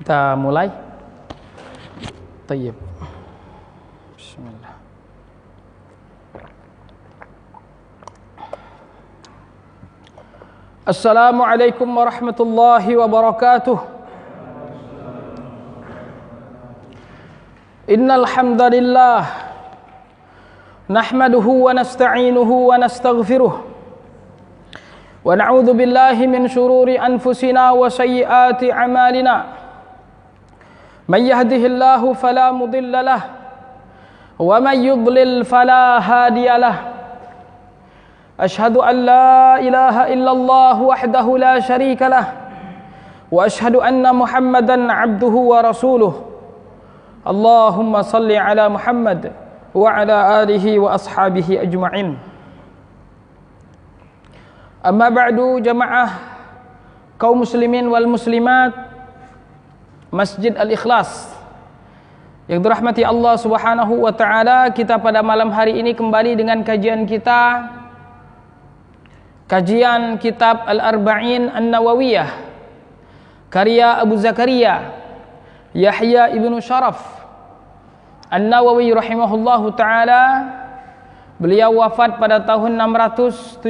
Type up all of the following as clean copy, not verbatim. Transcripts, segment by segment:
Kita mulai. Tayyib. Bismillah. Assalamualaikum warahmatullahi wabarakatuh. Innal hamdalillah nahmaduhu wa nasta'inuhu wa nastaghfiruh wa na'udzu billahi min shururi anfusina wa sayyiati a'malina. Man yahdihillahu fala mudilla lahu wa man yudlil fala hadiya lahu. Ashhadu an la ilaha illallah wahdahu la syarika lah wa ashhadu anna Muhammadan abduhu wa rasuluh. Allahumma salli ala Muhammad wa ala alihi wa ashabihi ajma'in. Amma ba'du, jamaah kaum muslimin wal muslimat Masjid Al-Ikhlas yang dirahmati Allah Subhanahu wa taala, kita pada malam hari ini kembali dengan kajian kita, kajian kitab Al-Arba'in An-Nawawiyah karya Abu Zakaria Yahya ibnu Sharaf An-Nawawi rahimahullahu taala. Beliau wafat pada tahun 676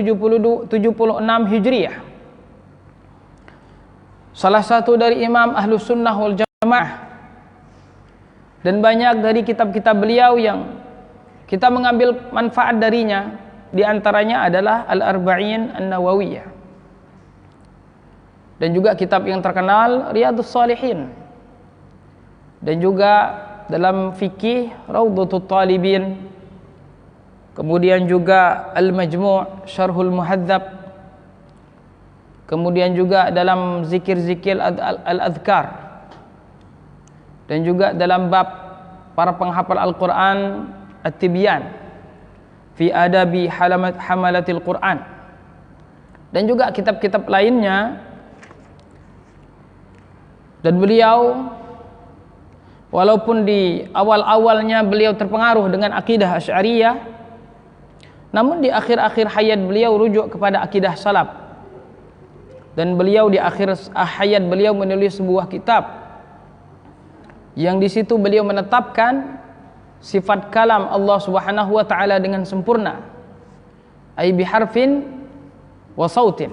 Hijriah. Salah satu dari imam Ahlus Sunnah wal Jamaah, dan banyak dari kitab-kitab beliau yang kita mengambil manfaat darinya. Di antaranya adalah Al-Arba'in An-Nawawiyah, dan juga kitab yang terkenal Riyadhus Shalihin, dan juga dalam fikih Raudhatul Talibin, kemudian juga Al-Majmu' Syarhul Muhadzab, kemudian juga dalam zikir-zikir Al-Adhkar, dan juga dalam bab para penghafal Al-Quran At-Tibyan fi adabi hamalatil Quran, dan juga kitab-kitab lainnya. Dan beliau, walaupun di awal-awalnya beliau terpengaruh dengan akidah Asy'ariyah, namun di akhir-akhir hayat beliau rujuk kepada akidah salaf. Dan beliau di akhir hayat beliau menulis sebuah kitab yang di situ beliau menetapkan sifat kalam Allah Subhanahu wa taala dengan sempurna, ai biharfin wa sautin.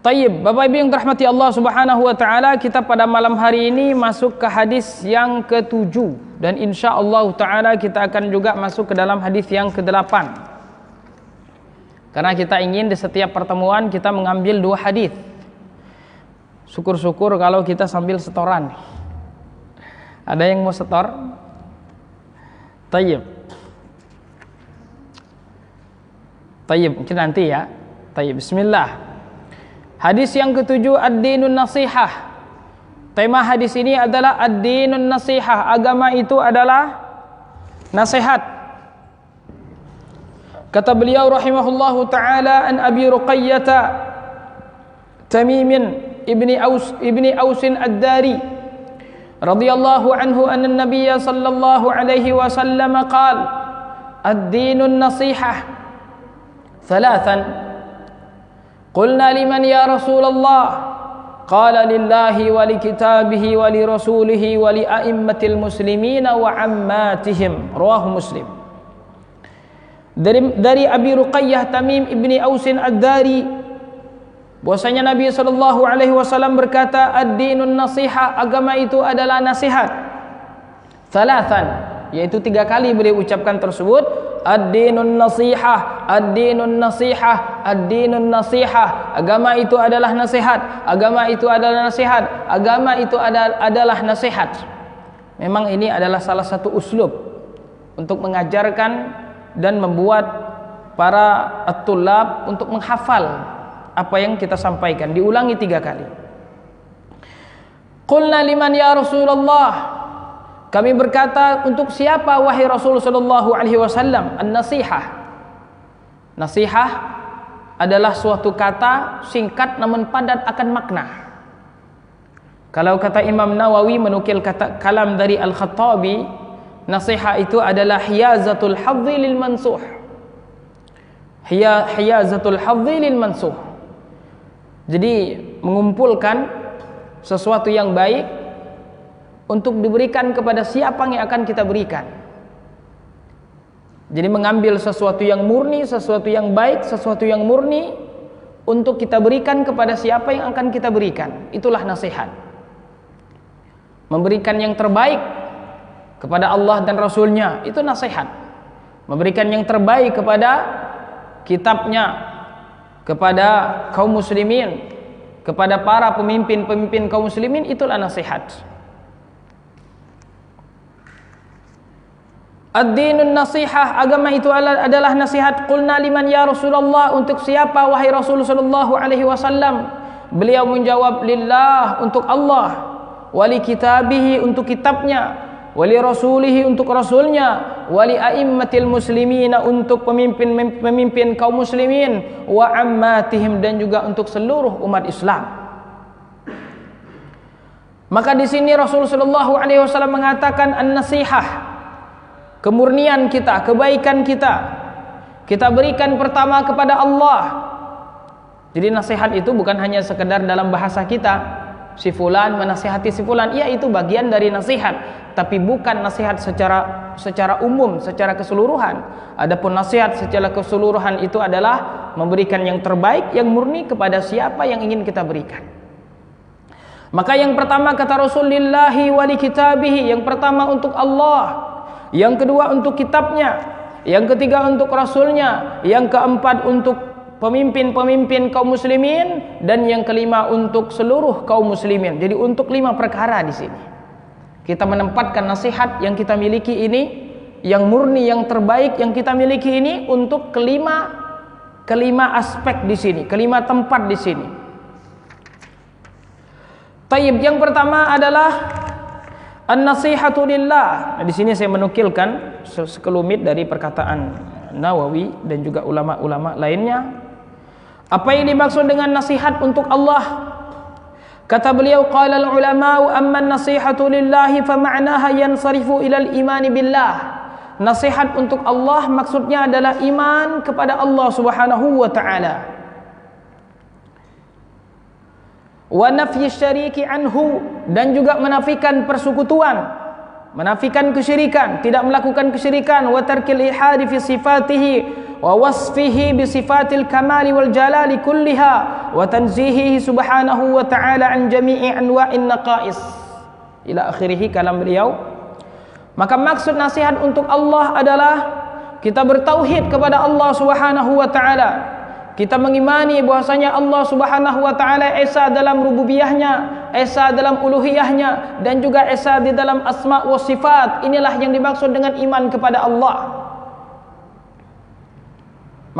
Tayyib, Bapak Ibu yang dirahmati Allah Subhanahu wa taala, kita pada malam hari ini masuk ke hadis yang ke-7, dan insyaallah taala kita akan juga masuk ke dalam hadis yang ke-8. Karena kita ingin di setiap pertemuan kita mengambil 2 hadis. Syukur-syukur kalau kita sambil setoran. Ada yang mau setor? Tayyib. Tayyib, mungkin nanti ya. Tayyib, bismillah. Hadis yang ke-7, ad-dinun nasihah. Tema hadis ini adalah ad-dinun nasihah. Agama itu adalah nasihat. Kata beliau rahimahullahu ta'ala, an Abi Ruqayyah Tamim ibni Ausin ad-Dari radhiyallahu anhu anna an-nabiy sallallahu alaihi wasallam qala ad-dinun nasihah thalathan. Qulna liman ya Rasulullah? Qala lillahi wa li kitabihi wa li rasulihi wa li a'immatil muslimina wa ammatihim. Rawahu Muslim. Dari Abi Ruqayyah Tamim ibni Ausin ad-Dari, bahwasanya Nabi sallallahu alaihi wasallam berkata, ad-dinun nasiha, agama itu adalah nasihat. Thalathan, yaitu 3 kali beliau ucapkan tersebut, ad-dinun nasihah, ad-dinun nasihah, ad-dinun nasihah. Agama itu adalah nasihat, agama itu adalah nasihat, agama itu adalah nasihat. Memang ini adalah salah satu uslub untuk mengajarkan dan membuat para at-tullab untuk menghafal apa yang kita sampaikan. Diulangi 3 kali. Qulna liman ya Rasulullah? Kami berkata, untuk siapa wahai Rasul sallallahu alaihi wasallam? An-nasihah. Nasihah adalah suatu kata singkat namun padat akan makna. Kalau kata Imam Nawawi menukil kata kalam dari Al-Khattabi, nasihat itu adalah hiyazatul hadzi lil mansuh. Hiyazatul hadzi lil mansuh. Jadi mengumpulkan sesuatu yang baik untuk diberikan kepada siapa yang akan kita berikan. Jadi mengambil sesuatu yang murni, sesuatu yang baik, sesuatu yang murni untuk kita berikan kepada siapa yang akan kita berikan. Itulah nasihat. Memberikan yang terbaik kepada Allah dan Rasulnya, itu nasihat. Memberikan yang terbaik kepada kitabnya, kepada kaum muslimin, kepada para pemimpin-pemimpin kaum muslimin, itulah nasihat. Ad-dinun nasihah, agama itu adalah nasihat. Qulna liman ya Rasulullah, untuk siapa wahai Rasul sallallahu alaihi wasallam? Beliau menjawab, lillah, untuk Allah, wali kitabihi, untuk kitabnya, wali rasulihi, untuk rasulnya, wali a'immatil muslimina, untuk pemimpin kaum muslimin, wa ammatihim, dan juga untuk seluruh umat Islam. Maka di sini Rasul sallallahu alaihi wasallam mengatakan an-nasihah, kemurnian kita, kebaikan kita berikan pertama kepada Allah. Jadi nasihat itu bukan hanya sekedar dalam bahasa kita, si fulan menasihati si fulan, iya itu bagian dari nasihat, tapi bukan nasihat secara umum, secara keseluruhan. Adapun nasihat secara keseluruhan itu adalah memberikan yang terbaik, yang murni kepada siapa yang ingin kita berikan. Maka yang pertama kata Rasulillahi wali kitabihi, yang pertama untuk Allah, yang kedua untuk kitabnya, yang ketiga untuk rasulnya, yang keempat untuk pemimpin-pemimpin kaum muslimin, dan yang kelima untuk seluruh kaum muslimin. Jadi untuk 5 perkara di sini kita menempatkan nasihat yang kita miliki ini, yang murni, yang terbaik yang kita miliki ini, untuk kelima aspek di sini, kelima tempat di sini. Tayyib, yang pertama adalah an-nasihatu lillah. Nah, di sini saya menukilkan sekelumit dari perkataan Nawawi dan juga ulama-ulama lainnya. Apa yang dimaksud dengan nasihat untuk Allah? Kata beliau, qala al-ulama'u amma an-nasihatu lillahi fa ma'naha yansarifu ila al-iman billah. Nasihat untuk Allah maksudnya adalah iman kepada Allah Subhanahu wa taala. Wa nafyi syariki anhu, dan juga menafikan persekutuan, menafikan kesyirikan, tidak melakukan kesyirikan. Wa tarkil ihadi fi sifatihi wa wasfihi bi sifatil kamali wal jalali kulliha wa tanzihihi subhanahu wa ta'ala an jami'i anwa'in naqais, ila akhirih kalam beliau. Maka maksud nasihat untuk Allah adalah kita bertauhid kepada Allah Subhanahu wa ta'ala. Kita mengimani bahwasanya Allah Subhanahu wa taala esa dalam rububiyahnya, esa dalam uluhiyahnya, dan juga esa di dalam asma wa sifat. Inilah yang dimaksud dengan iman kepada Allah.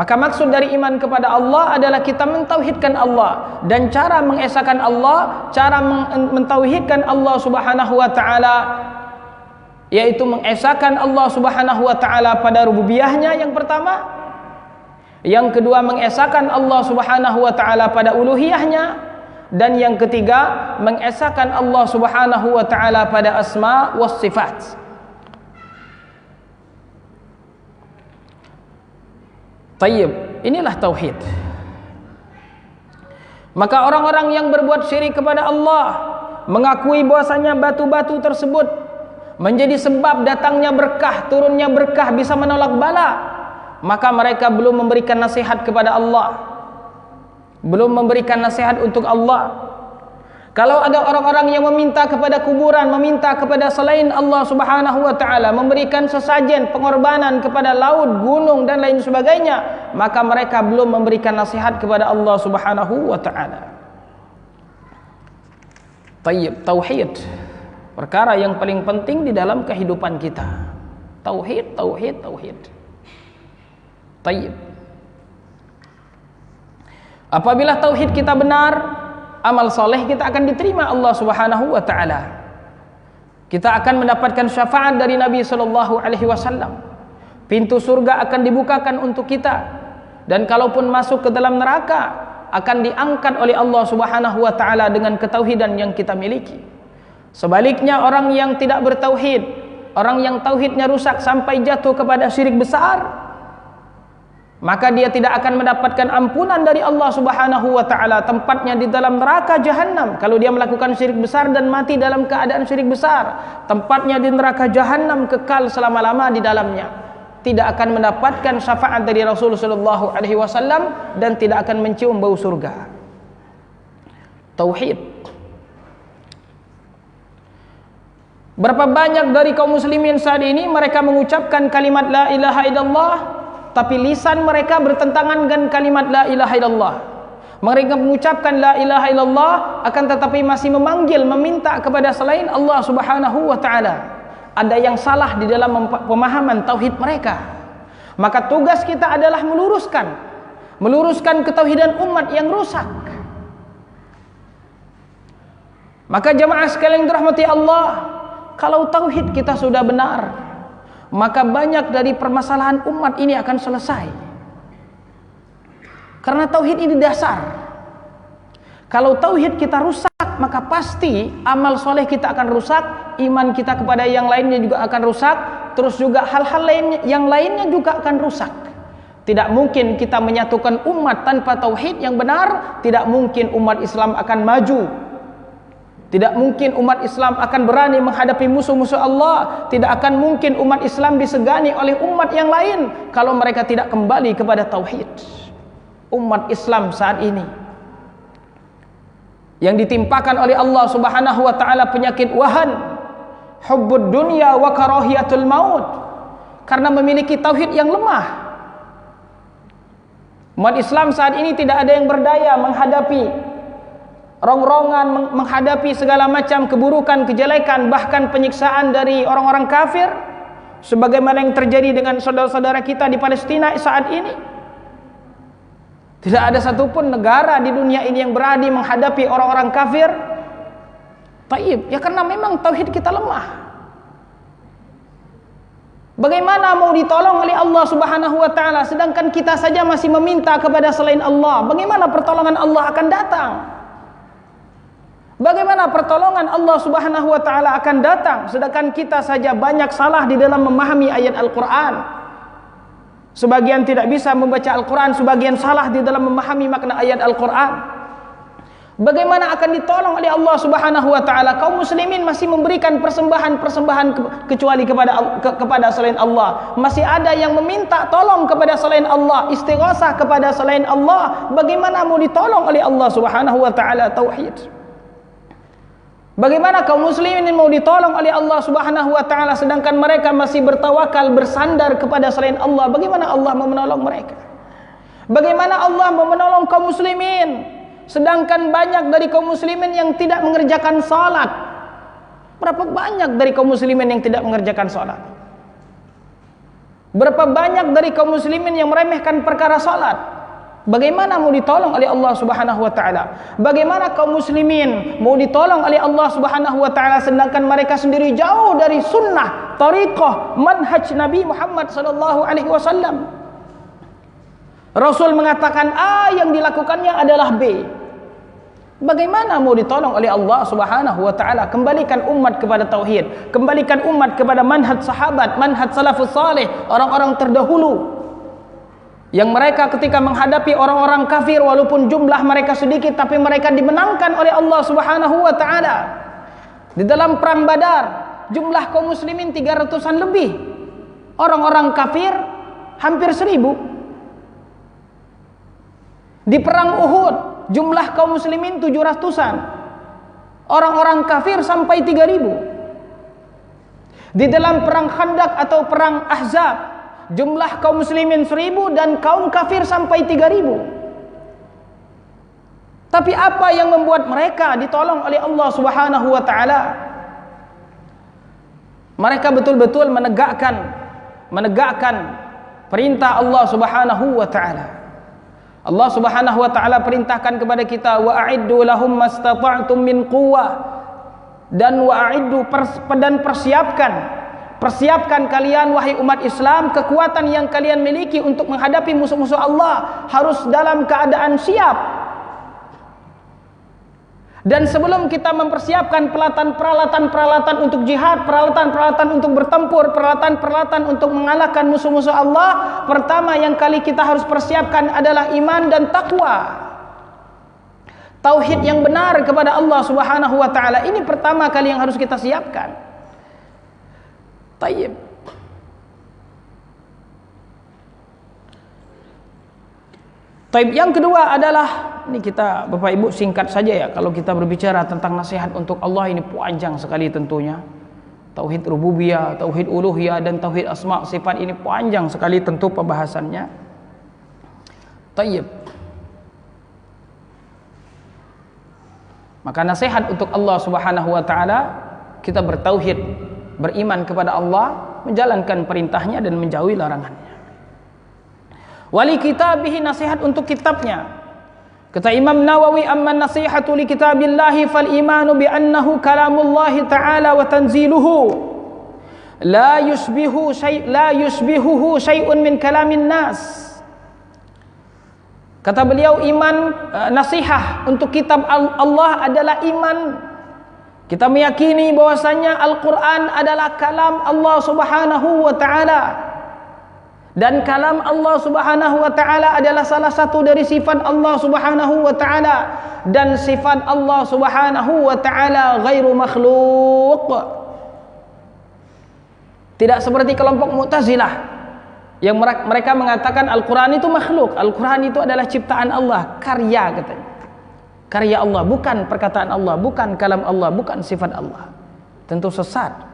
Maka maksud dari iman kepada Allah adalah kita mentauhidkan Allah, dan cara mengesakan Allah, cara mentauhidkan Allah Subhanahu wa taala, yaitu mengesakan Allah Subhanahu wa taala pada rububiyahnya yang pertama. Yang kedua, mengesakan Allah Subhanahu wa taala pada uluhiyahnya, dan yang ketiga, mengesakan Allah Subhanahu wa taala pada asma was sifat. Tayyib, inilah tauhid. Maka orang-orang yang berbuat syirik kepada Allah, mengakui bahwasanya batu-batu tersebut menjadi sebab datangnya berkah, turunnya berkah, bisa menolak bala, maka mereka belum memberikan nasihat kepada Allah, belum memberikan nasihat untuk Allah. Kalau ada orang-orang yang meminta kepada kuburan, meminta kepada selain Allah Subhanahu wa taala, memberikan sesajen, pengorbanan kepada laut, gunung, dan lain sebagainya, maka mereka belum memberikan nasihat kepada Allah Subhanahu wa taala. Tayyib, tauhid, perkara yang paling penting di dalam kehidupan kita. Tauhid, tauhid, tauhid. Tayyib. Apabila tauhid kita benar, amal soleh kita akan diterima Allah Subhanahu wa taala. Kita akan mendapatkan syafaat dari Nabi sallallahu alaihi wasallam. Pintu surga akan dibukakan untuk kita, dan kalaupun masuk ke dalam neraka akan diangkat oleh Allah Subhanahu wa taala dengan ketauhidan yang kita miliki. Sebaliknya, orang yang tidak bertauhid, orang yang tauhidnya rusak sampai jatuh kepada syirik besar, maka dia tidak akan mendapatkan ampunan dari Allah Subhanahu wa taala. Tempatnya di dalam neraka jahanam. Kalau dia melakukan syirik besar dan mati dalam keadaan syirik besar, tempatnya di neraka jahanam, kekal selama-lama di dalamnya. Tidak akan mendapatkan syafaat dari Rasul sallallahu alaihi wasallam dan tidak akan mencium bau surga. Tauhid. Berapa banyak dari kaum muslimin saat ini mereka mengucapkan kalimat la ilaha illallah, tapi lisan mereka bertentangan dengan kalimat la ilaha illallah. Mereka mengucapkan la ilaha illallah, akan tetapi masih memanggil, meminta kepada selain Allah Subhanahu wa taala. Ada yang salah di dalam pemahaman tauhid mereka. Maka tugas kita adalah meluruskan ketauhidan umat yang rusak. Maka jamaah sekalian dirahmati Allah, kalau tauhid kita sudah benar, maka banyak dari permasalahan umat ini akan selesai. Karena tauhid ini dasar. Kalau tauhid kita rusak, maka pasti amal soleh kita akan rusak, iman kita kepada yang lainnya juga akan rusak, terus juga hal-hal yang lainnya juga akan rusak. Tidak mungkin kita menyatukan umat tanpa tauhid yang benar. Tidak mungkin umat Islam akan maju. Tidak mungkin umat Islam akan berani menghadapi musuh-musuh Allah. Tidak akan mungkin umat Islam disegani oleh umat yang lain kalau mereka tidak kembali kepada tauhid. Umat Islam saat ini yang ditimpakan oleh Allah Subhanahu wa taala penyakit wahan, hubbud dunya wa karahiyatul maut, karena memiliki tauhid yang lemah. Umat Islam saat ini tidak ada yang berdaya menghadapi rongrongan, menghadapi segala macam keburukan, kejelekan, bahkan penyiksaan dari orang-orang kafir, sebagaimana yang terjadi dengan saudara-saudara kita di Palestina saat ini. Tidak ada satupun negara di dunia ini yang berani menghadapi orang-orang kafir. Taib, ya karena memang tauhid kita lemah. Bagaimana mau ditolong oleh Allah Subhanahu wa taala sedangkan kita saja masih meminta kepada selain Allah? Bagaimana pertolongan Allah akan datang? Bagaimana pertolongan Allah Subhanahu wa taala akan datang sedangkan kita saja banyak salah di dalam memahami ayat Al-Qur'an? Sebagian tidak bisa membaca Al-Quran, sebagian salah di dalam memahami makna ayat Al-Quran. Bagaimana akan ditolong oleh Allah Subhanahu wa taala? Kaum muslimin masih memberikan persembahan-persembahan kecuali kepada selain Allah. Masih ada yang meminta tolong kepada selain Allah, istighosah kepada selain Allah. Bagaimana mau ditolong oleh Allah Subhanahu wa taala tauhid? Bagaimana kaum muslimin mau ditolong oleh Allah Subhanahu wa taala sedangkan mereka masih bertawakal, bersandar kepada selain Allah? Bagaimana Allah mau menolong mereka? Bagaimana Allah mau menolong kaum muslimin sedangkan banyak dari kaum muslimin yang tidak mengerjakan salat? Berapa banyak dari kaum muslimin yang tidak mengerjakan salat? Berapa banyak dari kaum muslimin yang meremehkan perkara salat? Bagaimana mau ditolong oleh Allah Subhanahu wa taala? Bagaimana kaum muslimin mau ditolong oleh Allah Subhanahu wa taala sedangkan mereka sendiri jauh dari sunnah, tariqah, manhaj Nabi Muhammad sallallahu alaihi wasallam? Rasul mengatakan A, yang dilakukannya adalah B. Bagaimana mau ditolong oleh Allah Subhanahu wa taala? Kembalikan umat kepada tauhid, kembalikan umat kepada manhaj sahabat, manhaj salafus salih, orang-orang terdahulu. Yang mereka ketika menghadapi orang-orang kafir, walaupun jumlah mereka sedikit, tapi mereka dimenangkan oleh Allah Subhanahu wa taala. Di dalam perang Badar, jumlah kaum muslimin 300-an lebih. Orang-orang kafir hampir 1000. Di perang Uhud, jumlah kaum muslimin 700-an. Orang-orang kafir sampai 3000. Di dalam perang Khandaq atau perang Ahzab, jumlah kaum muslimin 1000 dan kaum kafir sampai 3000. Tapi apa yang membuat mereka ditolong oleh Allah Subhanahu wa taala? Mereka betul-betul menegakkan perintah Allah Subhanahu wa taala. Allah Subhanahu wa taala perintahkan kepada kita, wa a'iddu lahum mastata'tum min quwwah, dan wa a'iddu, dan persiapkan kalian wahai umat Islam, kekuatan yang kalian miliki untuk menghadapi musuh-musuh Allah harus dalam keadaan siap. Dan sebelum kita mempersiapkan peralatan-peralatan untuk jihad, peralatan-peralatan untuk bertempur, peralatan-peralatan untuk mengalahkan musuh-musuh Allah, pertama yang kali kita harus persiapkan adalah iman dan takwa. Tauhid yang benar kepada Allah Subhanahu wa taala. Ini pertama kali yang harus kita siapkan. Tayyib. Taib yang kedua adalah, ini kita Bapak Ibu singkat saja ya, kalau kita berbicara tentang nasihat untuk Allah ini panjang sekali tentunya. Tauhid rububiyah, tauhid uluhiyah dan tauhid asma sifat ini panjang sekali tentu pembahasannya. Taib. Maka nasihat untuk Allah Subhanahu wa taala, kita bertauhid, beriman kepada Allah, menjalankan perintahnya dan menjauhi larangannya. Wali kitabihi, nasihat untuk kitabnya. Kata Imam Nawawi, amma nasihatu li kitabillahi fal imanu bi annahu kalamullahi ta'ala wa tanziluhu la yushbihuhu syai'un min kalamin nas. Kata beliau, iman, nasihat untuk kitab Allah adalah iman. Kita meyakini bahwasanya Al-Quran adalah kalam Allah Subhanahu wa ta'ala. Dan kalam Allah Subhanahu wa taala adalah salah satu dari sifat Allah Subhanahu wa taala, dan sifat Allah Subhanahu wa taala ghairu makhluk. Tidak seperti kelompok Mu'tazilah yang mereka mengatakan Al-Qur'an itu makhluk. Al-Qur'an itu adalah ciptaan Allah, karya katanya. Karya Allah, bukan perkataan Allah, bukan kalam Allah, bukan sifat Allah. Tentu sesat.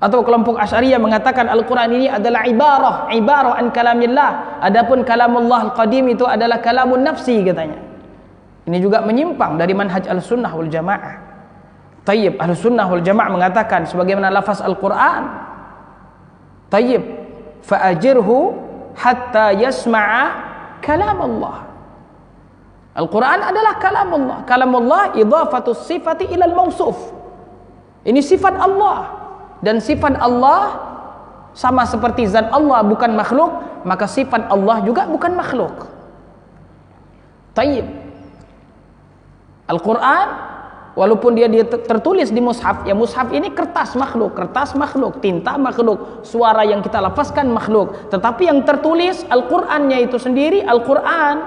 Atau kelompok Asy'ariyah mengatakan Al-Quran ini adalah ibarah an kalamillah. Adapun kalamullah al-qadim itu adalah kalamun nafsi katanya. Ini juga menyimpang dari manhaj al-sunnah wal jamaah. Tayyib, al-sunnah wal jamaah mengatakan sebagaimana lafaz Al-Quran. Tayyib, fa'ajirhu hatta yasma'a kalamullah. Al-Quran adalah kalamullah. Kalamullah idhafatus sifati ilal mausuf. Ini sifat Allah. Dan sifat Allah sama seperti zat Allah bukan makhluk, maka sifat Allah juga bukan makhluk. Tayyib. Al-Quran walaupun dia tertulis di mushaf, ya mushaf ini kertas makhluk, tinta makhluk, suara yang kita lafazkan makhluk, tetapi yang tertulis Al-Qur'annya itu sendiri Al-Quran.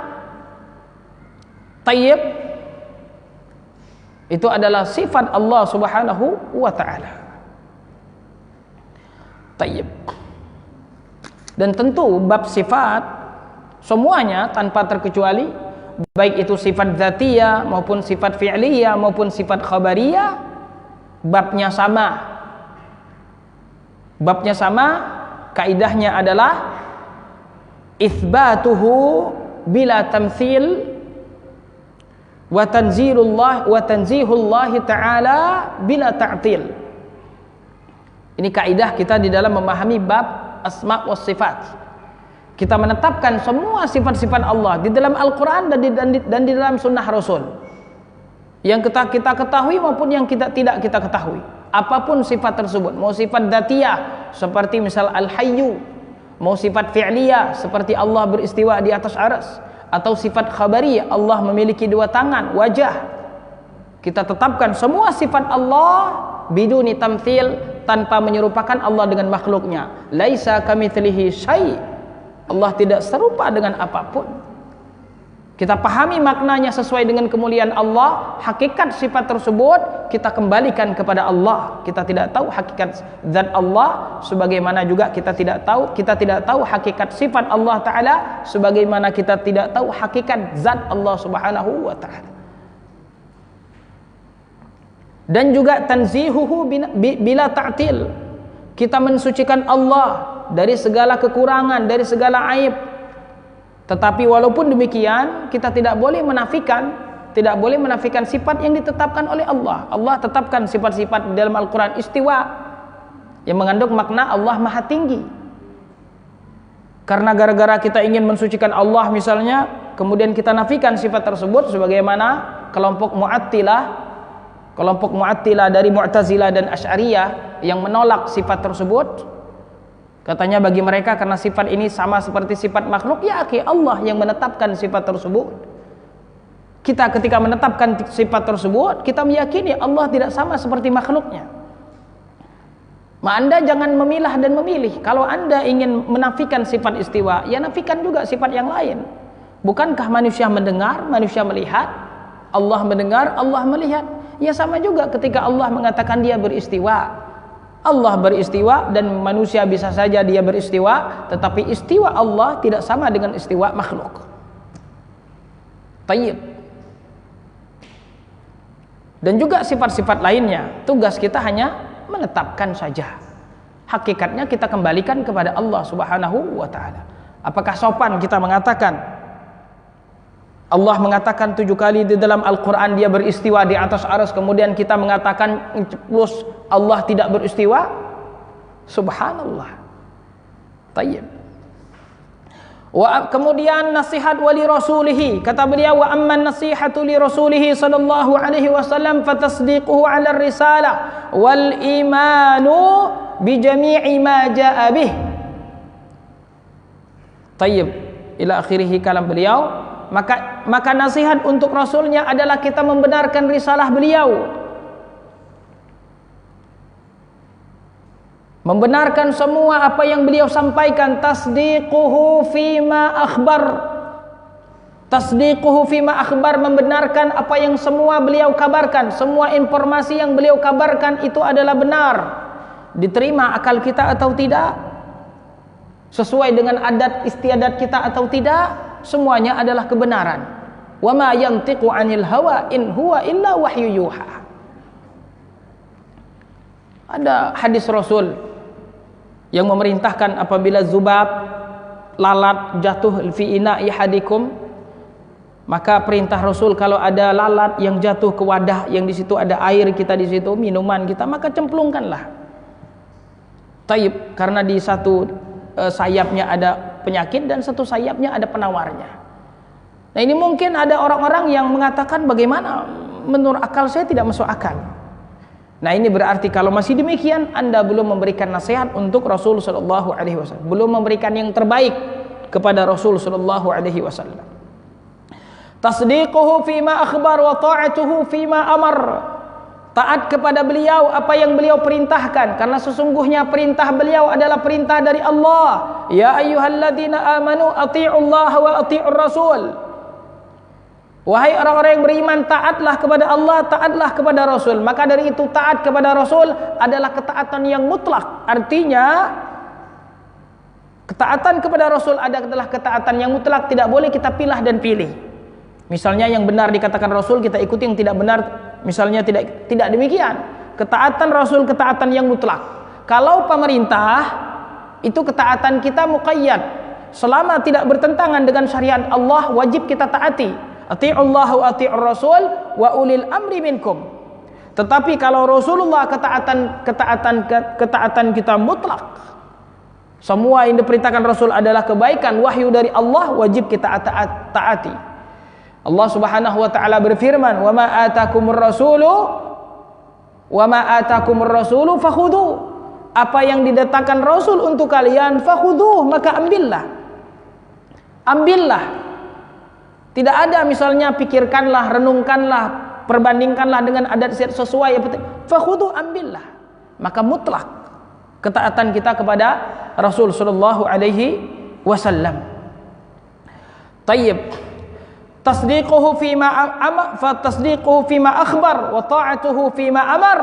Tayyib. Itu adalah sifat Allah Subhanahu wa ta'ala. Tayyib. Dan tentu bab sifat semuanya tanpa terkecuali, baik itu sifat dzatiyah maupun sifat fi'liyah maupun sifat khabariyah, babnya sama. Babnya sama, kaidahnya adalah itsbatuhu bila tamtsil wa tanzihullah ta'ala bila ta'til. Ini kaidah kita di dalam memahami bab asma wa sifat. Kita menetapkan semua sifat-sifat Allah di dalam Al-Quran dan di dalam sunnah Rasul. Yang kita ketahui maupun yang tidak kita ketahui. Apapun sifat tersebut, mau sifat dzatiyah seperti misal Al-Hayyu, mau sifat fi'liyah seperti Allah beristiwa di atas arsy, atau sifat khabariyah Allah memiliki dua tangan, wajah. Kita tetapkan semua sifat Allah biduni tamtsil, tanpa menyerupakan Allah dengan makhluknya. Laisa kamitslihi syai'. Allah tidak serupa dengan apapun. Kita pahami maknanya sesuai dengan kemuliaan Allah. Hakikat sifat tersebut kita kembalikan kepada Allah. Kita tidak tahu hakikat zat Allah, sebagaimana juga kita tidak tahu hakikat sifat Allah Ta'ala, sebagaimana kita tidak tahu hakikat zat Allah Subhanahu wa Ta'ala. Dan juga tanzihuhu bila ta'til. Kita mensucikan Allah dari segala kekurangan, dari segala aib. Tetapi walaupun demikian, kita tidak boleh menafikan sifat yang ditetapkan oleh Allah. Allah tetapkan sifat-sifat di dalam Al-Quran istiwa, yang mengandung makna Allah Maha Tinggi. Karena gara-gara kita ingin mensucikan Allah misalnya, kemudian kita nafikan sifat tersebut, sebagaimana kelompok Mu'attilah dari Mu'tazilah dan Asy'ariyah yang menolak sifat tersebut. Katanya bagi mereka karena sifat ini sama seperti sifat makhluk, ya Allah yang menetapkan sifat tersebut. Kita ketika menetapkan sifat tersebut, kita meyakini Allah tidak sama seperti makhluknya. Anda jangan memilah dan memilih. Kalau Anda ingin menafikan sifat istiwa, ya nafikan juga sifat yang lain. Bukankah manusia mendengar, manusia melihat? Allah mendengar, Allah melihat. Ya sama juga ketika Allah mengatakan dia beristiwa. Allah beristiwa dan manusia bisa saja dia beristiwa, tetapi istiwa Allah tidak sama dengan istiwa makhluk. Tayyib. Dan juga sifat-sifat lainnya, tugas kita hanya menetapkan saja. Hakikatnya kita kembalikan kepada Allah Subhanahu wa ta'ala. Apakah sopan kita mengatakan Allah mengatakan 7 kali di dalam Al-Quran dia beristiwa di atas arsy, kemudian kita mengatakan plus Allah tidak beristiwa? Subhanallah. Tayyib. Kemudian nasihat wali rasulihi, kata beliau, wa amman nasihatu li rasulihi sallallahu alaihi wasallam fatasdiquhu ala risalah wal imanu bi jami'i ma jaa bih. Tayyib, ila akhirih kalam beliau. Maka nasihat untuk rasulnya adalah kita membenarkan risalah beliau, membenarkan semua apa yang beliau sampaikan. Tasdiquhu fima akhbar, tasdiquhu fima akhbar, membenarkan apa yang semua beliau kabarkan. Semua informasi yang beliau kabarkan itu adalah benar, diterima akal kita atau tidak, sesuai dengan adat istiadat kita atau tidak, semuanya adalah kebenaran. Wa ma yantiqu 'anil hawa in huwa illa wahyu yuha. Ada hadis Rasul yang memerintahkan apabila zubab, lalat jatuh fi ina'i hadikum, maka perintah Rasul kalau ada lalat yang jatuh ke wadah yang di situ ada air kita, di situ minuman kita, maka cemplungkanlah. Taib, karena di satu sayapnya ada penyakit dan satu sayapnya ada penawarnya. Nah ini mungkin ada orang-orang yang mengatakan bagaimana, menurut akal saya tidak masuk akal. Nah ini berarti kalau masih demikian Anda belum memberikan nasihat untuk Rasul sallallahu alaihi wasallam, belum memberikan yang terbaik kepada Rasul sallallahu alaihi wasallam. Tasdiquhu fima akhbar wa ta'atuhu fima amar. Taat kepada beliau apa yang beliau perintahkan, karena sesungguhnya perintah beliau adalah perintah dari Allah. Ya ayyuhalladzina amanu athi'ullaha wa athi'ur rasul. Wahai orang-orang yang beriman, taatlah kepada Allah, taatlah kepada Rasul. Maka dari itu taat kepada Rasul adalah ketaatan yang mutlak. Artinya ketaatan kepada Rasul adalah ketaatan yang mutlak, tidak boleh kita pilah dan pilih. Misalnya yang benar dikatakan Rasul kita ikuti, yang tidak benar misalnya tidak demikian. Ketaatan Rasul ketaatan yang mutlak. Kalau pemerintah itu ketaatan kita muqayyad, selama tidak bertentangan dengan syariat Allah wajib kita taati. Ati'ullah wa ati'ur rasul wa ulil amri minkum. Tetapi kalau Rasulullah ketaatan kita mutlak, semua yang diperintahkan Rasul adalah kebaikan, wahyu dari Allah, wajib kita taati. Allah Subhanahu wa taala berfirman, "Wa ma atakumur rasulu fakhudhu." Apa yang didatangkan Rasul untuk kalian, fakhudhu, maka ambillah. Ambillah. Tidak ada misalnya pikirkanlah, renungkanlah, perbandingkanlah dengan adat sesuai. Fakhudhu, ambillah. Maka mutlak ketaatan kita kepada Rasul sallallahu alaihi wasallam. Tayyib. Tasdiquhu fima tasdiquhu fima akhbar wa ta'atuhu fima amar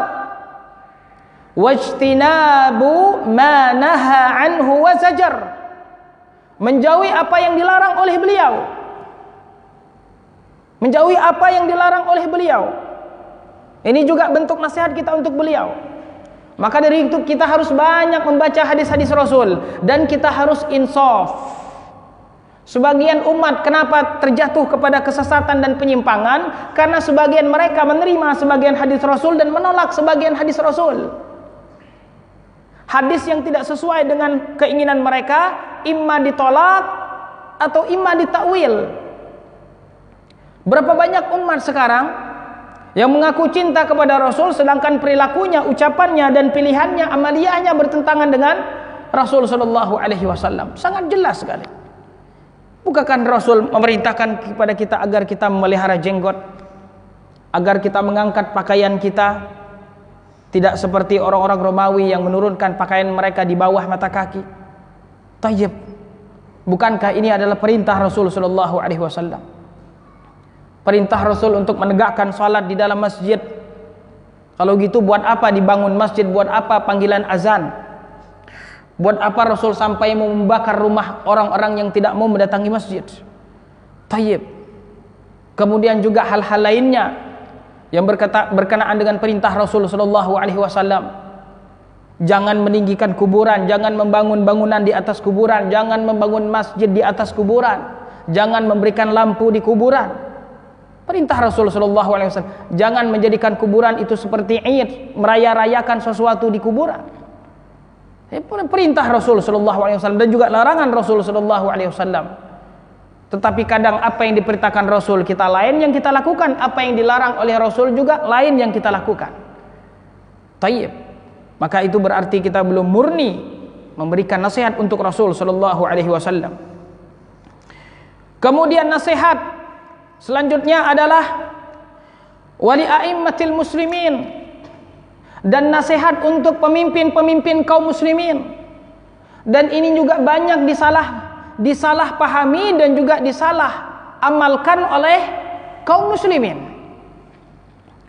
wajtinabu ma naha anhu wa zajar. Menjauhi apa yang dilarang oleh beliau, menjauhi apa yang dilarang oleh beliau. Ini juga bentuk nasihat kita untuk beliau. Maka dari itu kita harus banyak membaca hadis-hadis Rasul, dan kita harus insaf. Sebagian umat kenapa terjatuh kepada kesesatan dan penyimpangan? Karena sebagian mereka menerima sebagian hadis Rasul dan menolak sebagian hadis Rasul. Hadis yang tidak sesuai dengan keinginan mereka imma ditolak atau imma ditakwil. Berapa banyak umat sekarang yang mengaku cinta kepada Rasul sedangkan perilakunya, ucapannya dan pilihannya, amaliyahnya bertentangan dengan Rasul sallallahu alaihi wasallam. Sangat jelas sekali. Bukankah Rasul memerintahkan kepada kita agar kita memelihara jenggot, agar kita mengangkat pakaian kita, tidak seperti orang-orang Romawi yang menurunkan pakaian mereka di bawah mata kaki. Tayyib, bukankah ini adalah perintah Rasul sallallahu alaihi wasallam? Perintah Rasul untuk menegakkan salat di dalam masjid. Kalau gitu buat apa dibangun masjid? Buat apa panggilan azan? Buat apa Rasul sampai membakar rumah orang-orang yang tidak mau mendatangi masjid? Tayyib. Kemudian juga hal-hal lainnya yang berkenaan dengan perintah Rasul sallallahu alaihi wasallam. Jangan meninggikan kuburan, jangan membangun bangunan di atas kuburan, jangan membangun masjid di atas kuburan, jangan memberikan lampu di kuburan. Perintah Rasul sallallahu alaihi wasallam, jangan menjadikan kuburan itu seperti Id, meraya-rayakan sesuatu di kuburan. Perintah Rasul sallallahu alaihi wasallam dan juga larangan Rasul sallallahu alaihi wasallam. Tetapi kadang apa yang diperintahkan Rasul kita lain yang kita lakukan, apa yang dilarang oleh Rasul juga lain yang kita lakukan. Tayyib. Maka itu berarti kita belum murni memberikan nasihat untuk Rasul sallallahu alaihi wasallam. Kemudian nasihat selanjutnya adalah wali a'immatil muslimin, dan nasihat untuk pemimpin-pemimpin kaum muslimin. Dan ini juga banyak disalahpahami dan juga disalah amalkan oleh kaum muslimin.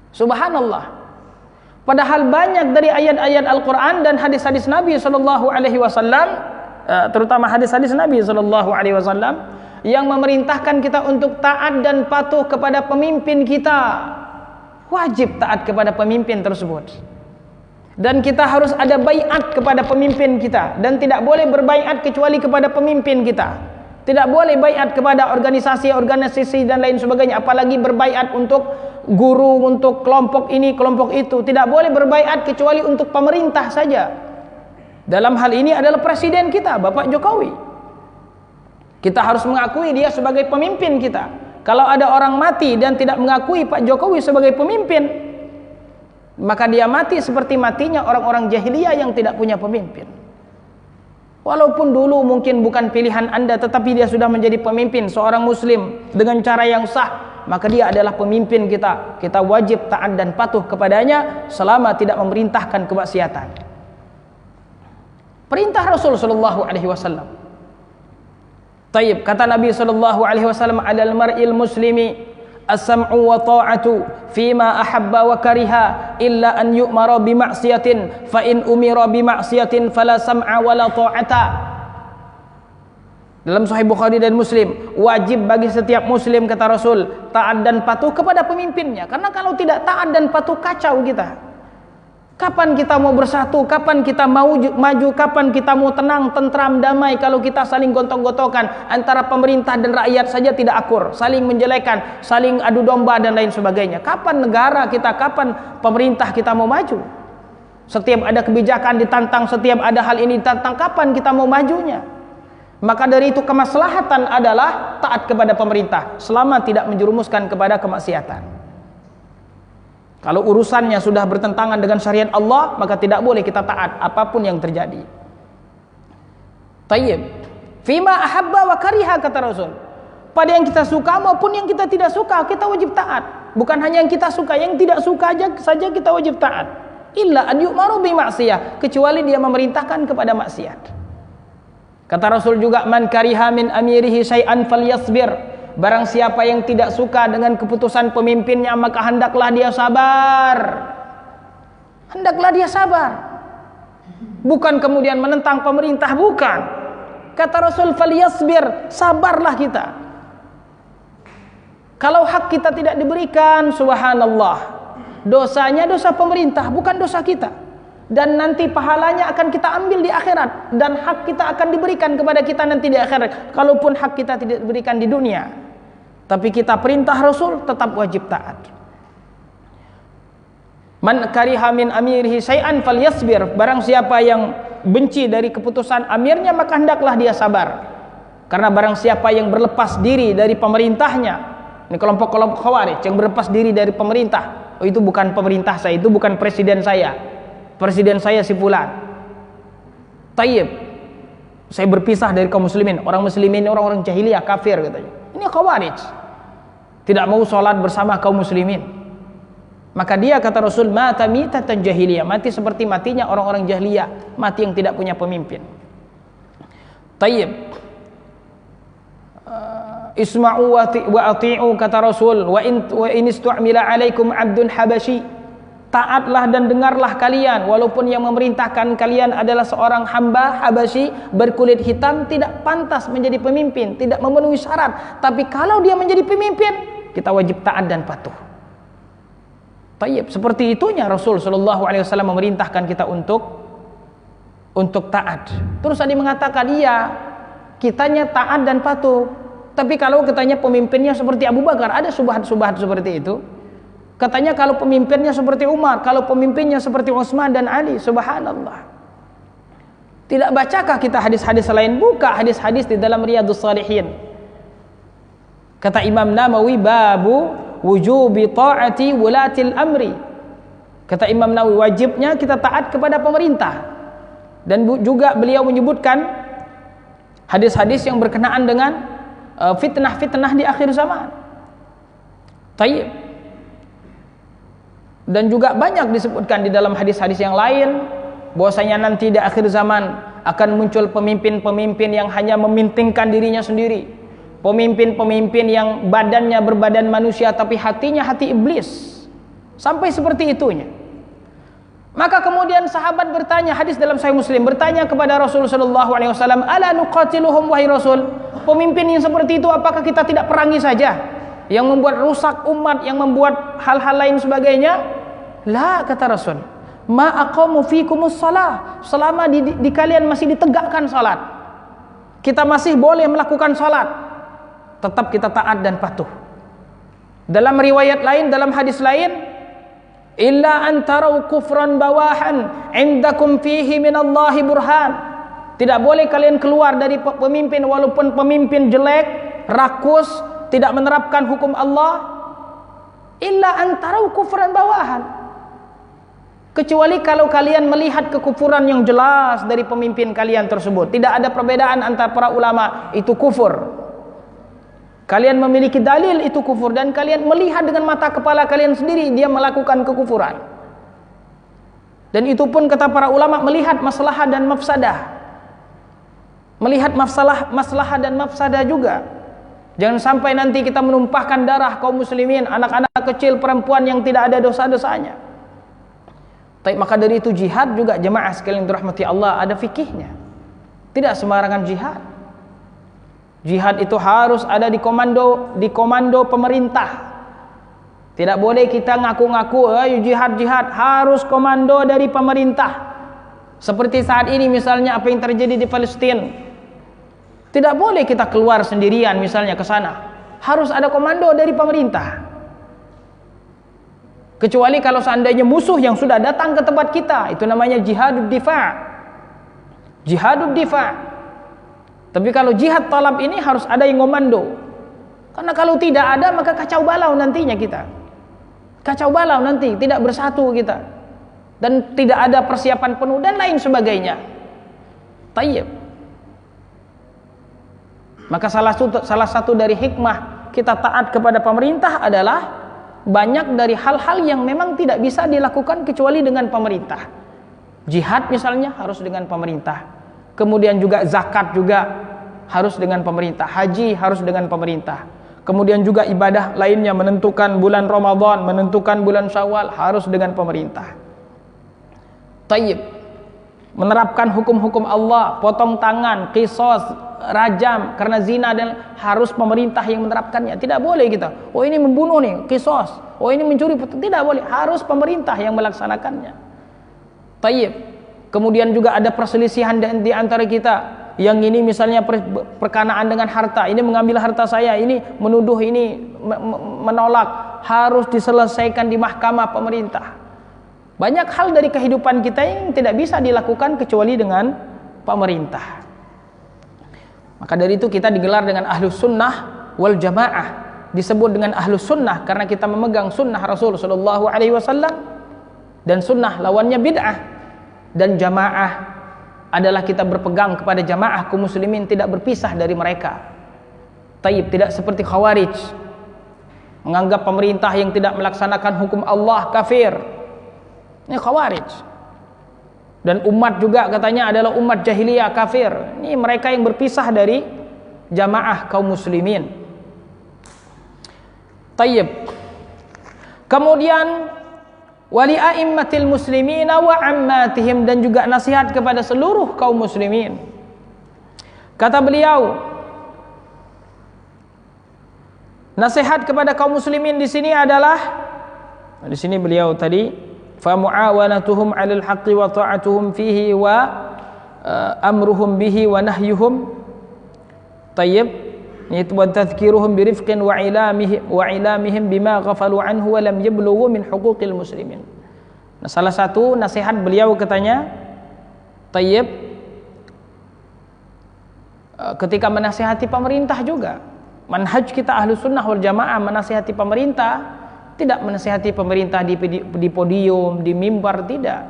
Subhanallah. Padahal banyak dari ayat-ayat Al-Quran dan hadis-hadis Nabi sallallahu alaihi wasallam, terutama hadis-hadis Nabi sallallahu alaihi wasallam yang memerintahkan kita untuk taat dan patuh kepada pemimpin kita. Wajib taat kepada pemimpin tersebut. Dan kita harus ada baiat kepada pemimpin kita, dan tidak boleh berbaiat kecuali kepada pemimpin kita. Tidak boleh baiat kepada organisasi dan lain sebagainya, apalagi berbaiat untuk guru, untuk kelompok ini, kelompok itu. Tidak boleh berbaiat kecuali untuk pemerintah saja. Dalam hal ini adalah presiden kita, Bapak Jokowi. Kita harus mengakui dia sebagai pemimpin kita. Kalau ada orang mati dan tidak mengakui Pak Jokowi sebagai pemimpin, maka dia mati seperti matinya orang-orang jahiliyah yang tidak punya pemimpin. Walaupun dulu mungkin bukan pilihan Anda, tetapi dia sudah menjadi pemimpin, seorang muslim dengan cara yang sah, maka dia adalah pemimpin kita. Kita wajib taat dan patuh kepadanya selama tidak memerintahkan kemaksiatan. Perintah Rasul sallallahu alaihi wasallam. Tayyib, kata Nabi sallallahu alaihi wasallam, "Alal mar'il muslimi as-sam'u wa ta'atu fima ahabba wa kariha illa an yu'mara bi ma'siyatin fa in umira bi ma'siyatin fala sam'a wa la ta'ata." Dalam Sahih Bukhari dan Muslim, wajib bagi setiap muslim, kata Rasul, taat dan patuh kepada pemimpinnya. Karena kalau tidak taat dan patuh, kacau kita. Kapan kita mau bersatu? Kapan kita mau maju? Kapan kita mau tenang, tentram, damai kalau kita saling gontok-gontokan antara pemerintah dan rakyat saja tidak akur, saling menjelekan, saling adu domba dan lain sebagainya? Kapan negara kita, kapan pemerintah kita mau maju? Setiap ada kebijakan ditantang, setiap ada hal ini ditantang, kapan kita mau majunya? Maka dari itu kemaslahatan adalah taat kepada pemerintah selama tidak menjerumuskan kepada kemaksiatan. Kalau urusannya sudah bertentangan dengan syariat Allah, maka tidak boleh kita taat apapun yang terjadi. Tayyib. Fima ahabba wa kariha, kata Rasul. Pada yang kita suka maupun yang kita tidak suka, kita wajib taat. Bukan hanya yang kita suka, yang tidak suka saja kita wajib taat. Illa an yu'maru bi ma'siyah, kecuali dia memerintahkan kepada maksiat. Kata Rasul juga, man kariha min amirihi syai'an falyasbir. Barang siapa yang tidak suka dengan keputusan pemimpinnya, maka hendaklah dia sabar. Hendaklah dia sabar. Bukan kemudian menentang pemerintah, bukan. Kata Rasul, falyasbir, sabarlah kita. Kalau hak kita tidak diberikan, subhanallah, dosanya dosa pemerintah, bukan dosa kita. Dan nanti pahalanya akan kita ambil di akhirat, dan hak kita akan diberikan kepada kita nanti di akhirat, kalaupun hak kita tidak diberikan di dunia. Tapi kita perintah Rasul tetap wajib taat. Man kariha min amirihi syai'an falyasbir. Barang siapa yang benci dari keputusan amirnya, maka hendaklah dia sabar. Karena barang siapa yang berlepas diri dari pemerintahnya, ini kelompok-kelompok Khawarij yang berlepas diri dari pemerintah, oh itu bukan pemerintah saya, itu bukan presiden saya. Presiden saya si fulan. Tayyib. Saya berpisah dari kaum muslimin. Orang muslimin orang-orang jahiliyah, kafir katanya. Ini khawarij. Tidak mau sholat bersama kaum muslimin. Maka dia kata Rasul, mata mitatan jahiliyah, mati seperti matinya orang-orang jahiliyah, mati yang tidak punya pemimpin. Tayyib. Isma'u wa ati'u kata Rasul, wa in istu'mila 'alaikum 'abdun habasyi. Taatlah dan dengarlah kalian walaupun yang memerintahkan kalian adalah seorang hamba Habasyi berkulit hitam, tidak pantas menjadi pemimpin, tidak memenuhi syarat. Tapi kalau dia menjadi pemimpin, kita wajib taat dan patuh. Tayyib, seperti itunya Rasul sallallahu alaihi wasallam memerintahkan kita untuk taat. Terus tadi mengatakan iya, kitanya taat dan patuh. Tapi kalau katanya pemimpinnya seperti Abu Bakar, ada subhat-subhat seperti itu. Katanya kalau pemimpinnya seperti Umar, kalau pemimpinnya seperti Utsman dan Ali, subhanallah. Tidak bacakah kita hadis-hadis lain? Buka hadis-hadis di dalam Riyadhus Shalihin. Kata Imam Nawawi, babu wujubi ta'ati wulatil amri. Kata Imam Nawawi, wajibnya kita taat kepada pemerintah. Dan juga beliau menyebutkan hadis-hadis yang berkenaan dengan fitnah-fitnah di akhir zaman. Tayyib. Dan juga banyak disebutkan di dalam hadis-hadis yang lain bahwasanya nanti di akhir zaman akan muncul pemimpin-pemimpin yang hanya mementingkan dirinya sendiri, pemimpin-pemimpin yang badannya berbadan manusia tapi hatinya hati iblis, sampai seperti itunya. Maka kemudian sahabat bertanya, hadis dalam Sahih Muslim, bertanya kepada Rasul sallallahu alaihi wasallam, ala nuqatiluhum wahai Rasul, pemimpin yang seperti itu apakah kita tidak perangi saja, yang membuat rusak umat, yang membuat hal-hal lain sebagainya? La, kata Rasul, ma aqamu fikumus shalah, selama di kalian masih ditegakkan salat, kita masih boleh melakukan salat, tetap kita taat dan patuh. Dalam riwayat lain, dalam hadis lain, illa an tarau kufran bawahan indakum fihi minallahi burhan, tidak boleh kalian keluar dari pemimpin walaupun pemimpin jelek, rakus, tidak menerapkan hukum Allah, illa antarau kufran bawahan, kecuali kalau kalian melihat kekufuran yang jelas dari pemimpin kalian tersebut. Tidak ada perbedaan antara para ulama, itu kufur. Kalian memiliki dalil, itu kufur, dan kalian melihat dengan mata kepala kalian sendiri dia melakukan kekufuran. Dan itu pun kata para ulama melihat maslahah dan mafsadah. Melihat maslahah dan mafsadah juga. Jangan sampai nanti kita menumpahkan darah kaum muslimin, anak-anak kecil, perempuan yang tidak ada dosa-dosanya. Tapi maka dari itu jihad juga jemaah sekalian dirahmati Allah ada fikihnya. Tidak sembarangan jihad. Jihad itu harus ada di komando pemerintah. Tidak boleh kita ngaku-ngaku ayo jihad, harus komando dari pemerintah. Seperti saat ini misalnya apa yang terjadi di Palestina. Tidak boleh kita keluar sendirian misalnya ke sana. Harus ada komando dari pemerintah. Kecuali kalau seandainya musuh yang sudah datang ke tempat kita, itu namanya jihadud difa'. Jihadud difa'. Tapi kalau jihad talab ini harus ada yang komando. Karena kalau tidak ada maka kacau balau nantinya kita. Kacau balau nanti, tidak bersatu kita. Dan tidak ada persiapan penuh dan lain sebagainya. Tayyib. Maka salah satu dari hikmah kita taat kepada pemerintah adalah banyak dari hal-hal yang memang tidak bisa dilakukan kecuali dengan pemerintah. Jihad misalnya harus dengan pemerintah. Kemudian juga zakat juga harus dengan pemerintah. Haji harus dengan pemerintah. Kemudian juga ibadah lainnya, menentukan bulan Ramadan, menentukan bulan Syawal harus dengan pemerintah. Tayyib. Menerapkan hukum-hukum Allah, potong tangan, qisas, rajam karena zina, dan harus pemerintah yang menerapkannya. Tidak boleh kita, oh ini membunuh nih, qisas, oh ini mencuri, tidak boleh, harus pemerintah yang melaksanakannya. Tayyib. Kemudian juga ada perselisihan di antara kita. Yang ini misalnya perkanaan dengan harta, ini mengambil harta saya, ini menuduh, ini menolak, harus diselesaikan di mahkamah pemerintah. Banyak hal dari kehidupan kita yang tidak bisa dilakukan kecuali dengan pemerintah. Maka dari itu kita digelar dengan ahlus sunnah wal jamaah. Disebut dengan ahlus sunnah karena kita memegang sunnah Rasul sallallahu alaihi wasallam, dan sunnah lawannya bid'ah. Dan jamaah adalah kita berpegang kepada jamaah kaum muslimin, tidak berpisah dari mereka. Taib, tidak seperti Khawarij, menganggap pemerintah yang tidak melaksanakan hukum Allah kafir. Ini Khawarij. Dan umat juga katanya adalah umat jahiliyah kafir. Ini mereka yang berpisah dari jamaah kaum muslimin. Taib. Kemudian wali a'immatil muslimina wa ammatihim, dan juga nasihat kepada seluruh kaum muslimin. Kata beliau, nasihat kepada kaum muslimin di sini adalah, di sini beliau tadi, fa muawanatuhum 'alal haqqi wa ta'atuhum fihi wa amruhum bihi wa nahyuhum. Tayyib, wa tadhkiruhum birifqin wa ilamihim bima ghafalu anhu wa lam yablughu min huquqil muslimin. Nah, salah satu nasihat beliau katanya, tayyib, ketika menasihati pemerintah juga, manhaj kita ahlu sunnah wal jamaah menasihati pemerintah, tidak menasihati pemerintah di podium, di mimbar, tidak.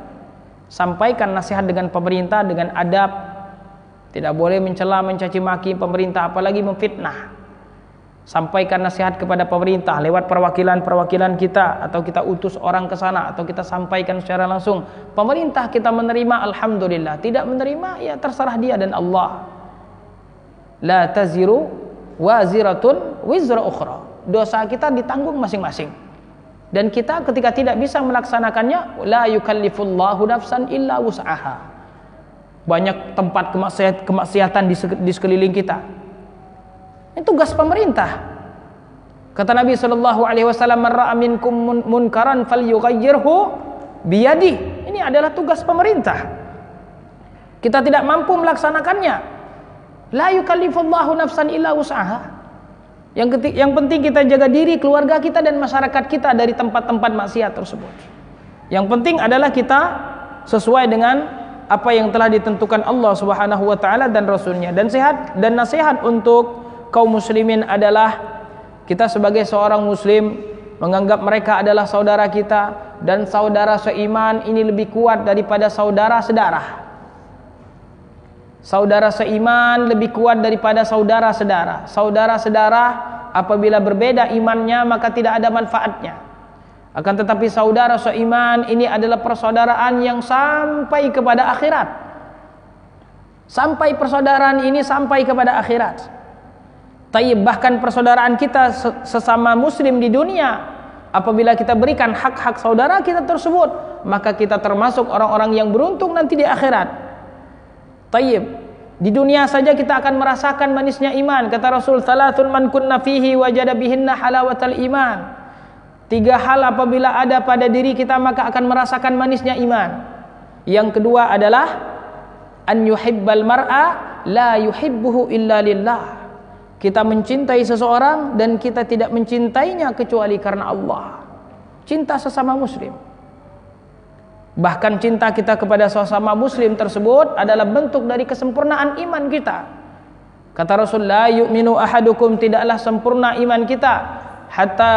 Sampaikan nasihat dengan pemerintah dengan adab. Tidak boleh mencela, mencaci maki pemerintah, apalagi memfitnah. Sampaikan nasihat kepada pemerintah lewat perwakilan-perwakilan kita, atau kita utus orang ke sana, atau kita sampaikan secara langsung. Pemerintah kita menerima, alhamdulillah. Tidak menerima, ya terserah dia dan Allah. La taziru waziratun wizra ukhra. Dosa kita ditanggung masing-masing. Dan kita ketika tidak bisa melaksanakannya, la yukallifullahu nafsan illa wus'aha. Banyak tempat kemaksiatan di sekeliling kita. Ini tugas pemerintah. Kata Nabi SAW, "Man ra'a minkum munkaran falyughayyirhu biyadi." Ini adalah tugas pemerintah. Kita tidak mampu melaksanakannya, la yukallifullahu nafsan illa wus'aha. Yang penting kita jaga diri, keluarga kita dan masyarakat kita dari tempat-tempat maksiat tersebut. Yang penting adalah kita sesuai dengan apa yang telah ditentukan Allah Subhanahu wa taala dan Rasulnya. Dan nasihat untuk kaum muslimin adalah kita sebagai seorang muslim menganggap mereka adalah saudara kita, dan saudara seiman ini lebih kuat daripada saudara sedarah. Saudara seiman lebih kuat daripada saudara sedarah. Saudara sedarah apabila berbeda imannya maka tidak ada manfaatnya. Akan tetapi saudara seiman ini adalah persaudaraan yang sampai kepada akhirat. Sampai persaudaraan ini sampai kepada akhirat. Tayyib, bahkan persaudaraan kita sesama muslim di dunia, apabila kita berikan hak-hak saudara kita tersebut, maka kita termasuk orang-orang yang beruntung nanti di akhirat. Tayyib, di dunia saja kita akan merasakan manisnya iman. Kata Rasul, "Thalathun man kunna fihi wajada bihinna halawatal iman." 3 hal apabila ada pada diri kita maka akan merasakan manisnya iman. Yang kedua adalah an yuhibbal mar'a la yuhibbuhu illa lillah. Kita mencintai seseorang dan kita tidak mencintainya kecuali karena Allah. Cinta sesama muslim. Bahkan cinta kita kepada sesama muslim tersebut adalah bentuk dari kesempurnaan iman kita. Kata Rasul, la yu'minu ahadukum, tidaklah sempurna iman kita hatta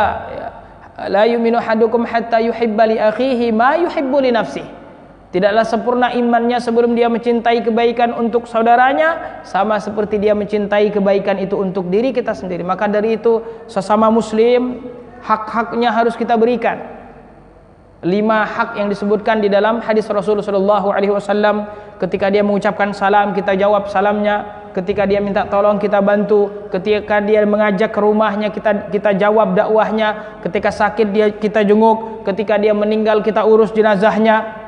la yu'minu ahadukum hatta yuhibba li akhihi ma yuhibbu li nafsihi. Tidaklah sempurna imannya sebelum dia mencintai kebaikan untuk saudaranya sama seperti dia mencintai kebaikan itu untuk diri kita sendiri. Maka dari itu sesama muslim hak-haknya harus kita berikan. 5 hak yang disebutkan di dalam hadis Rasulullah SAW. Ketika dia mengucapkan salam, kita jawab salamnya. Ketika dia minta tolong, kita bantu. Ketika dia mengajak ke rumahnya, kita jawab dakwahnya. Ketika sakit, kita jenguk. Ketika dia meninggal, kita urus jenazahnya.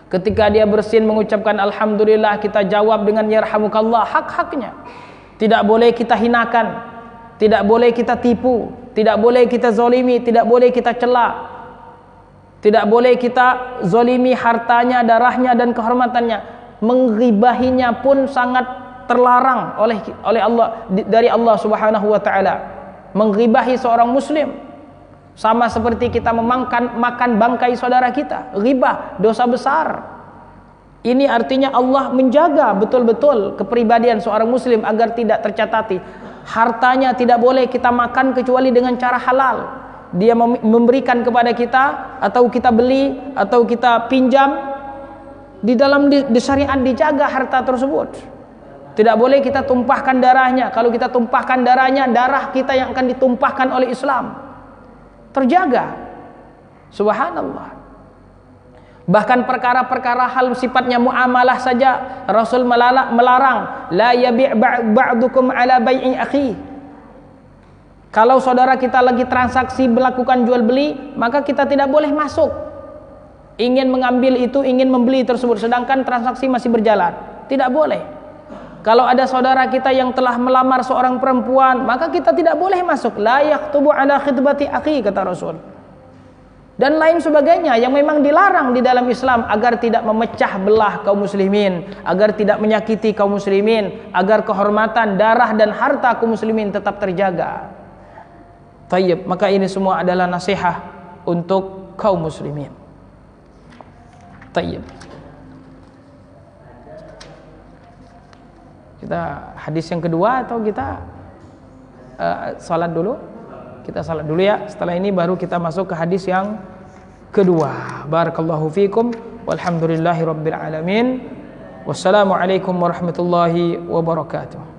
Ketika dia bersin mengucapkan alhamdulillah, kita jawab dengan yarhamukallah. Hak-haknya tidak boleh kita hinakan, tidak boleh kita tipu, tidak boleh kita zalimi, tidak boleh kita cela, tidak boleh kita zalimi hartanya, darahnya dan kehormatannya. Menggibahinya pun sangat terlarang oleh Allah, dari Allah Subhanahu wa taala. Menggibahi seorang muslim sama seperti kita makan bangkai saudara kita. Ghibah, dosa besar. Ini artinya Allah menjaga betul-betul kepribadian seorang muslim agar tidak tercatati. Hartanya tidak boleh kita makan kecuali dengan cara halal. Dia memberikan kepada kita, atau kita beli, atau kita pinjam, Di dalam di syariat dijaga harta tersebut. Tidak boleh kita tumpahkan darahnya. Kalau kita tumpahkan darahnya, darah kita yang akan ditumpahkan oleh Islam. Terjaga. Subhanallah. Bahkan perkara-perkara hal sifatnya muamalah saja Rasul melarang, la yabi' ba'dukum ala bai'i akhi. Kalau saudara kita lagi transaksi melakukan jual beli, maka kita tidak boleh masuk ingin mengambil itu, ingin membeli tersebut sedangkan transaksi masih berjalan. Tidak boleh. Kalau ada saudara kita yang telah melamar seorang perempuan, maka kita tidak boleh masuk. La yaktubu ala khitbati akhi, kata Rasul. Dan lain sebagainya yang memang dilarang di dalam Islam agar tidak memecah belah kaum muslimin, agar tidak menyakiti kaum muslimin, agar kehormatan, darah dan harta kaum muslimin tetap terjaga. Tayyib, maka ini semua adalah nasihat untuk kaum muslimin. Tayyib. Kita hadis yang kedua atau kita salat dulu? Kita salat dulu ya. Setelah ini baru kita masuk ke hadis yang kedua. Barakallahu fikum. Walhamdulillahi rabbil alamin. Wassalamualaikum warahmatullahi wabarakatuh.